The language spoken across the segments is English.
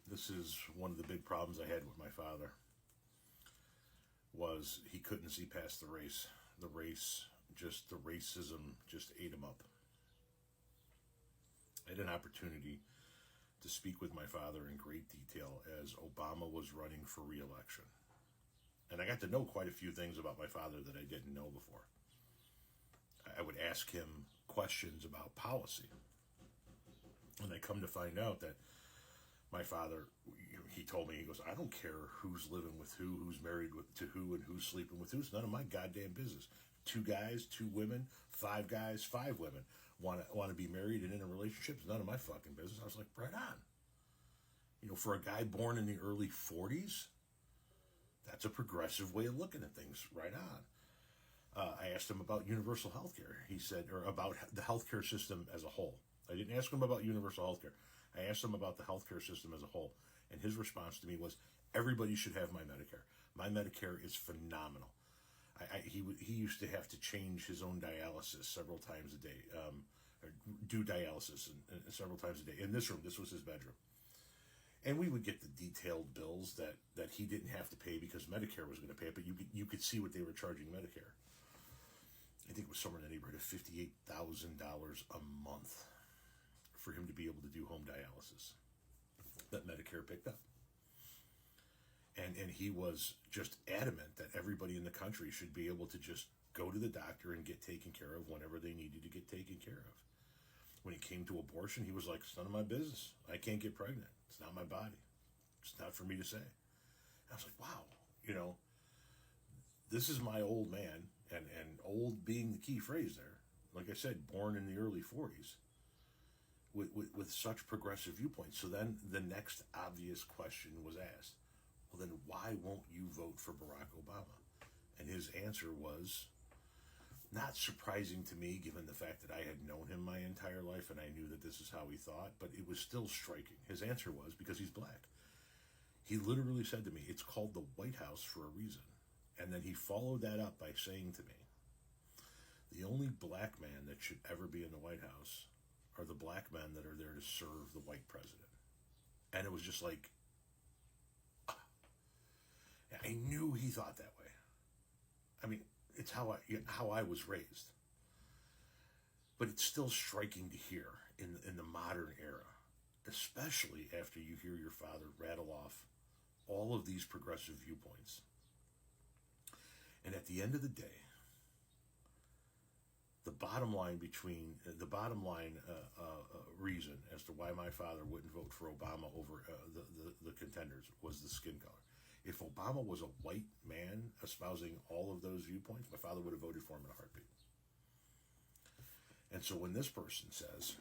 This is one of the big problems I had with my father, was he couldn't see past the race. The racism just ate him up. I had an opportunity to speak with my father in great detail as Obama was running for re-election. And I got to know quite a few things about my father that I didn't know before. I would ask him questions about policy. And I come to find out that my father, he told me, he goes, I don't care who's living with who, who's married to who, and who's sleeping with who. It's none of my goddamn business. 2 guys, 2 women, 5 guys, 5 women want to be married and in a relationship. It's none of my fucking business. I was like, right on. You know, for a guy born in the early 40s, that's a progressive way of looking at things. Right on. I asked him about universal health care. He said, or about the healthcare system as a whole. I didn't ask him about universal health care. I asked him about the healthcare system as a whole. And his response to me was, everybody should have my Medicare. My Medicare is phenomenal. He used to have to change his own dialysis several times a day, or do dialysis several times a day. In this room, this was his bedroom. And we would get the detailed bills that he didn't have to pay because Medicare was going to pay it, but you could see what they were charging Medicare. I think it was somewhere in the neighborhood of $58,000 a month for him to be able to do home dialysis that Medicare picked up. And he was just adamant that everybody in the country should be able to just go to the doctor and get taken care of whenever they needed to get taken care of. When it came to abortion, he was like, it's none of my business. I can't get pregnant. It's not my body. It's not for me to say. And I was like, wow, you know, this is my old man, and old being the key phrase there. Like I said, born in the early 40s with such progressive viewpoints. So then the next obvious question was asked, well, then why won't you vote for Barack Obama? And his answer was not surprising to me, given the fact that I had known him my entire life and I knew that this is how he thought, but it was still striking. His answer was, because he's black. He literally said to me, it's called the White House for a reason. And then he followed that up by saying to me, the only black man that should ever be in the White House are the black men that are there to serve the white president. And it was just like, I knew he thought that way. I mean, it's how I was raised. But it's still striking to hear in the modern era, especially after you hear your father rattle off all of these progressive viewpoints. And at the end of the day, the bottom line reason as to why my father wouldn't vote for Obama over the contenders was the skin color. If Obama was a white man espousing all of those viewpoints, my father would have voted for him in a heartbeat. And so when this person says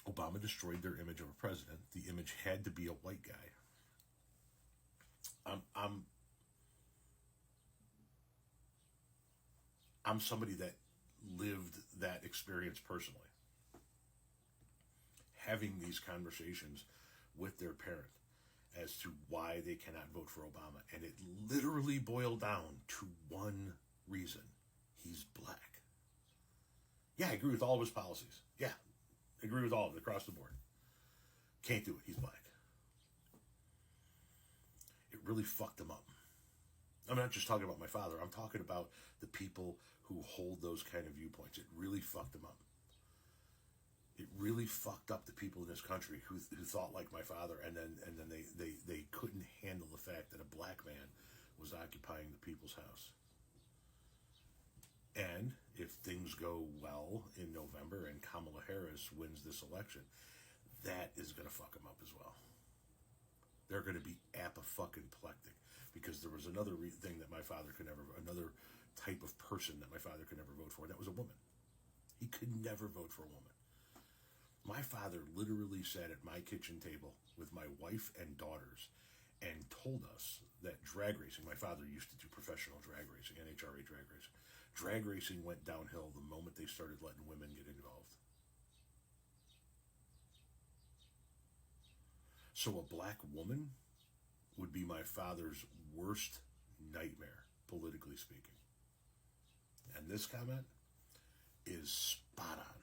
Obama destroyed their image of a president, the image had to be a white guy, I'm somebody that lived that experience personally. Having these conversations with their parent as to why they cannot vote for Obama. And it literally boiled down to one reason. He's black. Yeah, I agree with all of his policies. Yeah, I agree with all of it across the board. Can't do it. He's black. It really fucked him up. I'm not just talking about my father. I'm talking about the people who hold those kind of viewpoints. It really fucked them up. It really fucked up the people in this country who thought like my father, and then they couldn't handle the fact that a black man was occupying the people's house. And if things go well in November and Kamala Harris wins this election, that is going to fuck them up as well. They're going to be apoplectic, because there was another thing that my father could never, another type of person that my father could never vote for, and that was a woman. He could never vote for a woman. My father literally sat at my kitchen table with my wife and daughters and told us that drag racing, my father used to do professional drag racing, NHRA drag racing. Drag racing went downhill the moment they started letting women get involved. So a black woman would be my father's worst nightmare, politically speaking. And this comment is spot on.